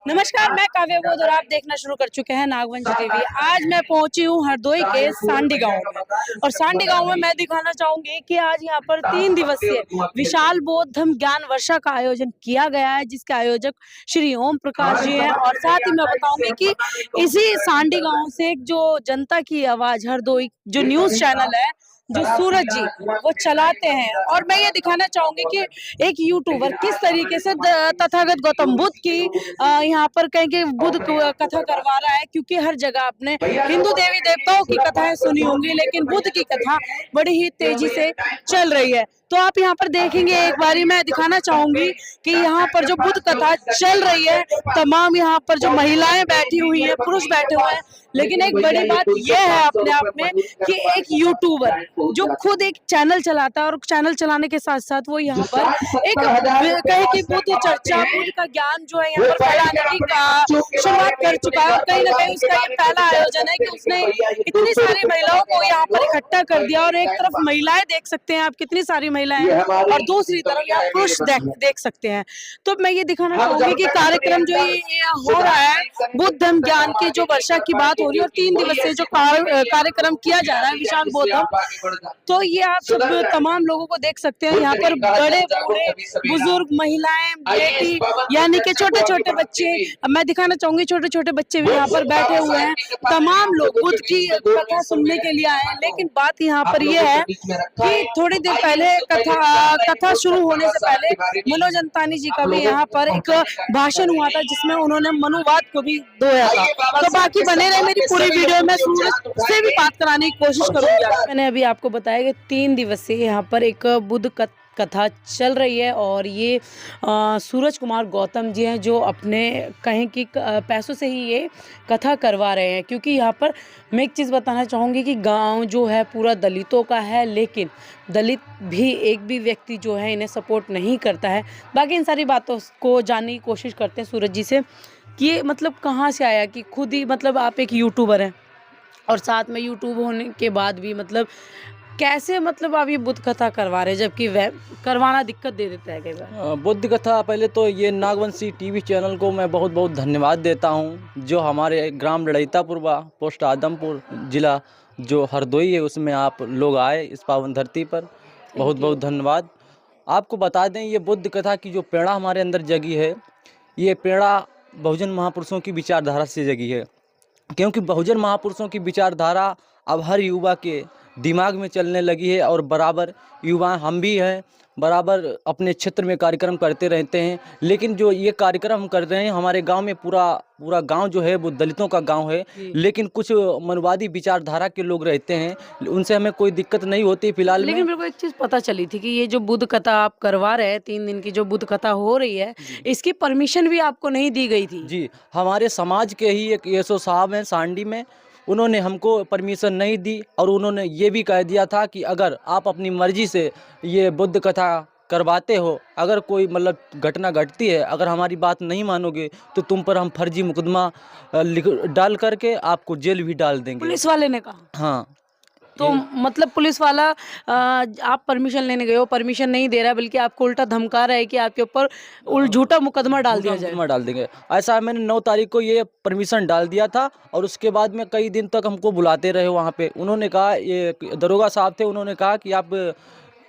नमस्कार, मैं काव्य बोध और आप देखना शुरू कर चुके हैं नागवंश टीवी। आज मैं पहुंची हूं हरदोई के सांडी गांव में और सांडी गांव में मैं दिखाना चाहूंगी कि आज यहां पर 3 दिवसीय विशाल बौद्ध धम्म ज्ञान वर्षा का आयोजन किया गया है, जिसके आयोजक श्री ओम प्रकाश जी हैं। और साथ ही मैं बताऊंगी कि इसी सांडी गांव से एक जो जनता की आवाज हरदोई जो न्यूज चैनल है जो सूरज जी वो चलाते हैं, और मैं ये दिखाना चाहूंगी कि एक यूट्यूबर किस तरीके से तथागत गौतम बुद्ध की यहाँ पर कहीं के बुद्ध कथा करवा रहा है, क्योंकि हर जगह आपने हिंदू देवी देवताओं की कथाएं सुनी होंगी, लेकिन बुद्ध की कथा बड़ी ही तेजी से चल रही है। तो आप यहाँ पर देखेंगे, एक बारी मैं दिखाना चाहूंगी कि यहाँ पर जो बुद्ध कथा चल रही है, तमाम यहाँ पर जो महिलाएं बैठी हुई हैं, पुरुष बैठे हुए हैं, लेकिन एक बड़ी बात यह है अपने आप में कि एक यूट्यूबर जो खुद एक चैनल चलाता है और चैनल चलाने के साथ साथ वो यहाँ पर एक कहे कि बुद्ध चर्चा, बुद्ध का ज्ञान जो है यहाँ पर फैलाने की शुरुआत कर चुका है। और कहीं ना कहीं उसका ये पहला आयोजन है कि उसने इतनी सारी महिलाओं को यहाँ पर इकट्ठा कर दिया। और एक तरफ महिलाएं देख सकते हैं आप, कितनी सारी महिलाएं हैं, और दूसरी तरफ यहाँ पुरुष देख सकते हैं। तो मैं ये दिखाना चाहूंगी कि कार्यक्रम जो ये हो रहा है बुद्ध धम्म ज्ञान की जो वर्षा की बात हो रही है, और 3 दिवसीय जो कार्यक्रम किया जा रहा है विशाल बौद्ध धम्म, तो ये आप सब तमाम लोगों को देख सकते हैं। यहाँ पर बड़े बूढ़े बुजुर्ग, महिलाएं, बेटी, यानी कि छोटे छोटे बच्चे, मैं दिखाना चाहूंगी छोटे छोटे बच्चे भी यहाँ पर बैठे हुए हैं। तमाम लोग बुद्ध की कथा सुनने के लिए आए हैं। लेकिन बात यहाँ पर यह है कि थोड़ी देर पहले कथा शुरू होने से पहले मनोज अंतानी जी का भी यहाँ पर एक भाषण हुआ था, जिसमें उन्होंने मनुवाद को भी दोहराया था। तो बाकी बने रहे मेरी पूरी वीडियो में, सूरज से भी बात कराने की कोशिश करूंगी। मैंने अभी आपको बताया कि 3 दिवसीय यहाँ पर एक बुद्ध कथा चल रही है, और ये सूरज कुमार गौतम जी हैं जो अपने कहें कि पैसों से ही ये कथा करवा रहे हैं। क्योंकि यहाँ पर मैं एक चीज़ बताना चाहूँगी कि गांव जो है पूरा दलितों का है, लेकिन दलित भी एक भी व्यक्ति जो है इन्हें सपोर्ट नहीं करता है। बाकी इन सारी बातों को जानने की कोशिश करते हैं सूरज जी से कि ये मतलब कहाँ से आया कि खुद ही मतलब आप एक यूट्यूबर हैं, और साथ में यूट्यूब होने के बाद भी मतलब कैसे मतलब आप ये बुद्ध कथा करवा रहे हैं, जबकि वह करवाना दिक्कत दे देता है कई बार। बुद्ध कथा, पहले तो ये नागवंशी टीवी चैनल को मैं बहुत बहुत धन्यवाद देता हूँ, जो हमारे ग्राम लड़ैतापुर व पोस्ट आदमपुर जिला जो हरदोई है उसमें आप लोग आए इस पावन धरती पर। बहुत बहुत धन्यवाद। आपको बता दें, ये बुद्ध कथा की जो प्रेरणा हमारे अंदर जगी है, ये प्रेरणा बहुजन महापुरुषों की विचारधारा से जगी है। क्योंकि बहुजन महापुरुषों की विचारधारा अब हर युवा के दिमाग में चलने लगी है, और बराबर युवा हम भी हैं, बराबर अपने क्षेत्र में कार्यक्रम करते रहते हैं। लेकिन जो ये कार्यक्रम हम कर रहे हैं, हमारे गांव में पूरा गांव जो है वो दलितों का गांव है, लेकिन कुछ मनुवादी विचारधारा के लोग रहते हैं, उनसे हमें कोई दिक्कत नहीं होती फिलहाल। लेकिन मेरे को एक चीज़ पता चली थी कि ये जो बुद्ध कथा आप करवा रहे हैं, 3 दिन की जो बुद्ध कथा हो रही है, इसकी परमिशन भी आपको नहीं दी गई थी। जी, हमारे समाज के ही एक येसो साहब हैं सांडी में, उन्होंने हमको परमिशन नहीं दी, और उन्होंने ये भी कह दिया था कि अगर आप अपनी मर्जी से ये बुद्ध कथा करवाते हो, अगर कोई मतलब घटना घटती है, अगर हमारी बात नहीं मानोगे तो तुम पर हम फर्जी मुकदमा डाल करके आपको जेल भी डाल देंगे। पुलिस वाले ने कहा? हाँ। तो मतलब पुलिस वाला आप परमिशन लेने गए हो, परमिशन नहीं दे रहा है, बल्कि आपको उल्टा धमका रहा है कि आपके ऊपर झूठा मुकदमा डाल दिया जाए। मुकदमा डाल देंगे। ऐसा मैंने 9 तारीख को ये परमिशन डाल दिया था, और उसके बाद में कई दिन तक हमको बुलाते रहे वहाँ पे। उन्होंने कहा, ये दरोगा साहब थे, उन्होंने कहा कि आप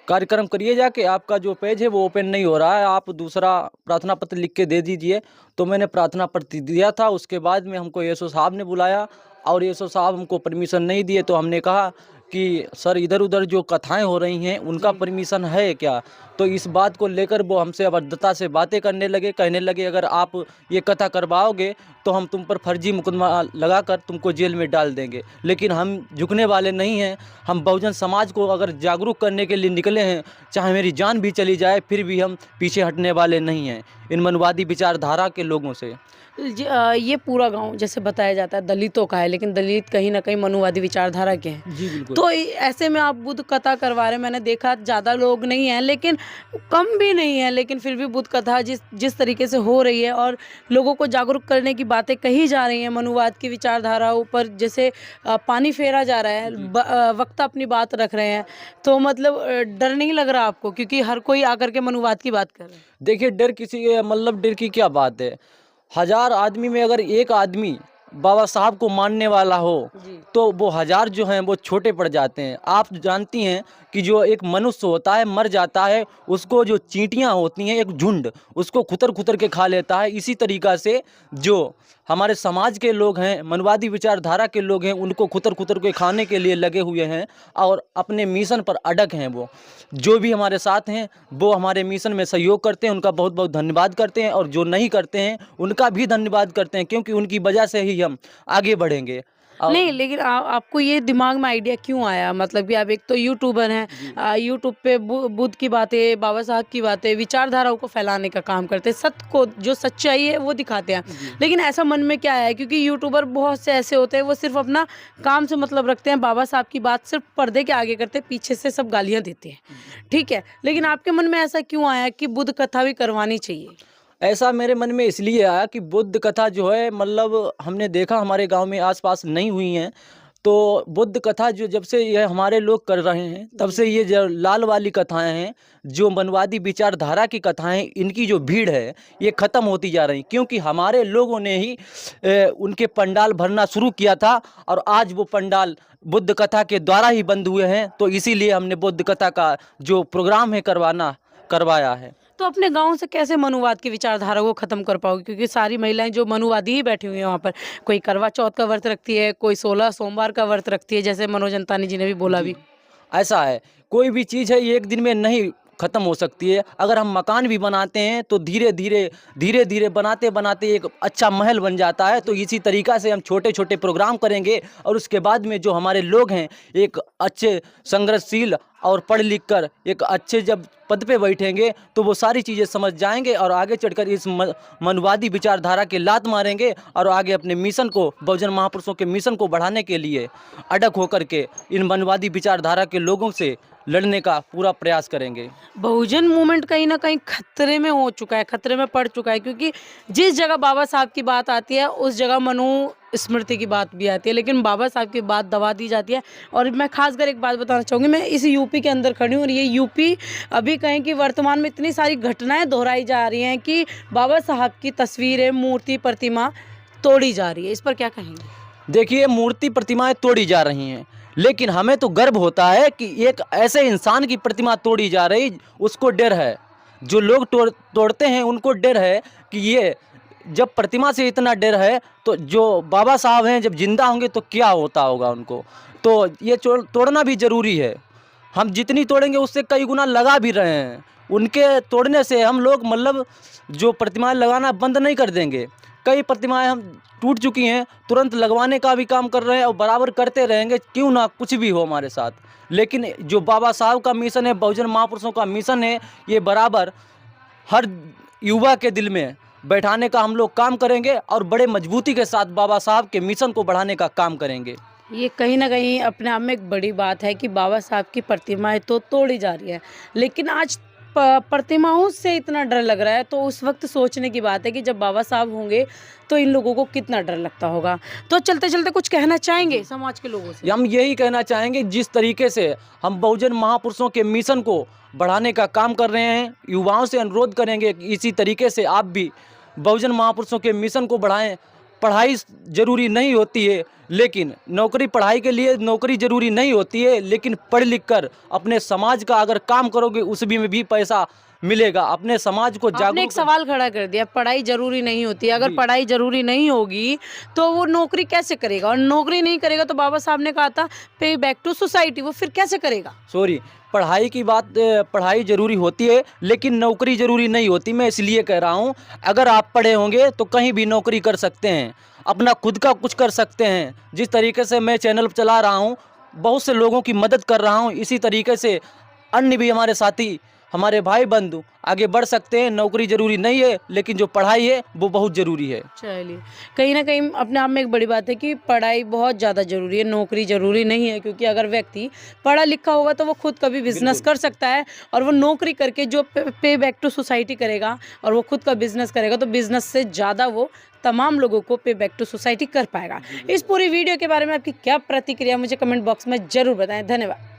कार्यक्रम करिए जाके, आपका जो पेज है वो ओपन नहीं हो रहा है, आप दूसरा प्रार्थना पत्र लिख के दे दीजिए। तो मैंने प्रार्थना पत्र दिया था। उसके बाद में हमको येसो साहब ने बुलाया, और येसो साहब हमको परमिशन नहीं दिए। तो हमने कहा कि सर, इधर उधर जो कथाएं हो रही हैं उनका परमिशन है क्या? तो इस बात को लेकर वो हमसे अभद्रता से बातें करने लगे, कहने लगे अगर आप ये कथा करवाओगे तो हम तुम पर फर्जी मुकदमा लगाकर तुमको जेल में डाल देंगे। लेकिन हम झुकने वाले नहीं हैं। हम बहुजन समाज को अगर जागरूक करने के लिए निकले हैं, चाहे मेरी जान भी चली जाए, फिर भी हम पीछे हटने वाले नहीं हैं इन मनवादी विचारधारा के लोगों से। ये पूरा गांव जैसे बताया जाता है दलितों का है, लेकिन दलित कहीं ना कहीं मनुवादी विचारधारा के हैं। जी बिल्कुल। तो ऐसे में आप बुद्ध कथा करवा रहे हैं, मैंने देखा ज़्यादा लोग नहीं हैं, लेकिन कम भी नहीं है, लेकिन फिर भी बुद्ध कथा जिस तरीके से हो रही है और लोगों को जागरूक करने की बातें कही जा रही हैं, मनुवाद की विचारधाराओं पर जैसे पानी फेरा जा रहा है, वक्ता अपनी बात रख रहे हैं, तो मतलब डर नहीं लग रहा आपको? क्योंकि हर कोई आकर के मनुवाद की बात कर रहा है। देखिए, डर की क्या बात है। 1000 आदमी में अगर एक आदमी बाबा साहब को मानने वाला हो जी। तो वो 1000 जो हैं वो छोटे पड़ जाते हैं। आप जानती हैं कि जो एक मनुष्य होता है मर जाता है, उसको जो चींटियां होती हैं एक झुंड उसको खुतर खुतर के खा लेता है। इसी तरीक़ा से जो हमारे समाज के लोग हैं, मनवादी विचारधारा के लोग हैं, उनको खुतर खुतर के खाने के लिए लगे हुए हैं और अपने मिशन पर अड़ग हैं। वो जो भी हमारे साथ हैं वो हमारे मिशन में सहयोग करते हैं, उनका बहुत बहुत धन्यवाद करते हैं, और जो नहीं करते हैं उनका भी धन्यवाद करते हैं, क्योंकि उनकी वजह से ही हम आगे बढ़ेंगे। नहीं, लेकिन आपको ये दिमाग में आइडिया क्यों आया? मतलब कि आप एक तो यूट्यूबर हैं, यूट्यूब पे बुद्ध की बातें, बाबा साहब की बातें, विचारधाराओं को फैलाने का काम करते हैं, सत्य को, जो सच्चाई है वो दिखाते हैं। लेकिन ऐसा मन में क्या है, क्योंकि यूट्यूबर बहुत से ऐसे होते हैं वो सिर्फ अपना काम से मतलब रखते हैं, बाबा साहब की बात सिर्फ पर्दे के आगे करते हैं, पीछे से सब गालियाँ देते हैं, ठीक है। लेकिन आपके मन में ऐसा क्यों आया कि बुद्ध कथा भी करवानी चाहिए? ऐसा मेरे मन में इसलिए आया कि बुद्ध कथा जो है, मतलब हमने देखा हमारे गांव में आसपास नहीं हुई हैं, तो बुद्ध कथा जो जब से ये हमारे लोग कर रहे हैं तब से ये जो लाल वाली कथाएं हैं, जो मनवादी विचारधारा की कथाएं, इनकी जो भीड़ है ये ख़त्म होती जा रही, क्योंकि हमारे लोगों ने ही उनके पंडाल भरना शुरू किया था, और आज वो पंडाल बुद्ध कथा के द्वारा ही बंद हुए हैं। तो इसीलिए हमने बुद्ध कथा का जो प्रोग्राम है करवाया है। तो अपने गाँव से कैसे मनुवाद की विचारधारा को खत्म कर पाओगे? क्योंकि सारी महिलाएं जो मनुवादी ही बैठी हुई हैं वहाँ पर, कोई करवा चौथ का व्रत रखती है, कोई 16 सोमवार का व्रत रखती है, जैसे मनोज अंतानी जी ने भी बोला भी। ऐसा है, कोई भी चीज़ है ये एक दिन में नहीं ख़त्म हो सकती है। अगर हम मकान भी बनाते हैं तो धीरे धीरे बनाते बनाते एक अच्छा महल बन जाता है। तो इसी तरीक़ा से हम छोटे छोटे प्रोग्राम करेंगे, और उसके बाद में जो हमारे लोग हैं एक अच्छे संघर्षशील और पढ़ लिख कर एक अच्छे जब पद पे बैठेंगे तो वो सारी चीज़ें समझ जाएंगे, और आगे चढ़कर इस मनवादी विचारधारा के लात मारेंगे, और आगे अपने मिशन को, बहुजन महापुरुषों के मिशन को बढ़ाने के लिए अडग होकर के इन मनवादी विचारधारा के लोगों से लड़ने का पूरा प्रयास करेंगे। बहुजन मूवमेंट कहीं ना कहीं खतरे में हो चुका है, खतरे में पड़ चुका है, क्योंकि जिस जगह बाबा साहब की बात आती है उस जगह मनु स्मृति की बात भी आती है, लेकिन बाबा साहब की बात दबा दी जाती है। और मैं खासकर एक बात बताना चाहूँगी, मैं इस यूपी के अंदर खड़ी हूँ, और ये यूपी अभी कहें कि वर्तमान में इतनी सारी घटनाएं दोहराई जा रही हैं कि बाबा साहब की तस्वीरें, मूर्ति, प्रतिमा तोड़ी जा रही है। इस पर क्या कहेंगे? देखिए, मूर्ति प्रतिमाएं तोड़ी जा रही हैं, लेकिन हमें तो गर्व होता है कि एक ऐसे इंसान की प्रतिमा तोड़ी जा रही, उसको डर है। जो लोग तोड़ते हैं उनको डर है कि ये जब प्रतिमा से इतना डर है तो जो बाबा साहब हैं जब जिंदा होंगे तो क्या होता होगा उनको। तो ये तोड़ना भी ज़रूरी है। हम जितनी तोड़ेंगे उससे कई गुना लगा भी रहे हैं। उनके तोड़ने से हम लोग मतलब जो प्रतिमाएं लगाना बंद नहीं कर देंगे। कई प्रतिमाएं हम टूट चुकी हैं, तुरंत लगवाने का भी काम कर रहे हैं और बराबर करते रहेंगे, क्यों ना कुछ भी हो हमारे साथ। लेकिन जो बाबा साहब का मिशन है, बहुजन महापुरुषों का मिशन है, ये बराबर हर युवा के दिल में बैठाने का हम लोग काम करेंगे, और बड़े मजबूती के साथ बाबा साहब के मिशन को बढ़ाने का काम करेंगे। ये कहीं ना कहीं अपने आप में एक बड़ी बात है कि बाबा साहब की प्रतिमाएं तो तोड़ी जा रही है, लेकिन आज प्रतिमाओं से इतना डर लग रहा है। तो उस वक्त सोचने की बात है कि जब बाबा साहब होंगे तो इन लोगों को कितना डर लगता होगा। तो चलते चलते कुछ कहना चाहेंगे समाज के लोगों से? हम यही कहना चाहेंगे, जिस तरीके से हम बहुजन महापुरुषों के मिशन को बढ़ाने का काम कर रहे हैं, युवाओं से अनुरोध करेंगे कि इसी तरीके से आप भी बहुजन महापुरुषों के मिशन को बढ़ाएं। पढ़ाई ज़रूरी नहीं होती है, लेकिन नौकरी, पढ़ाई के लिए नौकरी ज़रूरी नहीं होती है, लेकिन पढ़ लिख कर अपने समाज का अगर काम करोगे उसमें भी पैसा मिलेगा। अपने समाज को आपने एक सवाल खड़ा कर दिया, पढ़ाई जरूरी नहीं होती है। अगर पढ़ाई जरूरी नहीं होगी तो वो नौकरी कैसे करेगा? और नौकरी नहीं करेगा तो बाबा साहब ने कहा था पे बैक टू सोसाइटी, वो फिर कैसे करेगा? पढ़ाई की बात, पढ़ाई ज़रूरी होती है लेकिन नौकरी ज़रूरी नहीं होती। मैं इसलिए कह रहा हूँ, अगर आप पढ़े होंगे तो कहीं भी नौकरी कर सकते हैं, अपना खुद का कुछ कर सकते हैं। जिस तरीके से मैं चैनल चला रहा हूँ, बहुत से लोगों की मदद कर रहा हूँ, इसी तरीके से अन्य भी हमारे साथी, हमारे भाई बंधु आगे बढ़ सकते हैं। नौकरी ज़रूरी नहीं है, लेकिन जो पढ़ाई है वो बहुत ज़रूरी है। चलिए, कहीं ना कहीं अपने आप में एक बड़ी बात है कि पढ़ाई बहुत ज़्यादा ज़रूरी है, नौकरी ज़रूरी नहीं है। क्योंकि अगर व्यक्ति पढ़ा लिखा होगा तो वो खुद का भी बिजनेस कर सकता है, और वो नौकरी करके जो पे बैक टू सोसाइटी करेगा और वो खुद का बिजनेस करेगा तो बिजनेस से ज़्यादा वो तमाम लोगों को पे बैक टू सोसाइटी कर पाएगा। इस पूरी वीडियो के बारे में आपकी क्या प्रतिक्रिया, मुझे कमेंट बॉक्स में ज़रूर बताएं। धन्यवाद।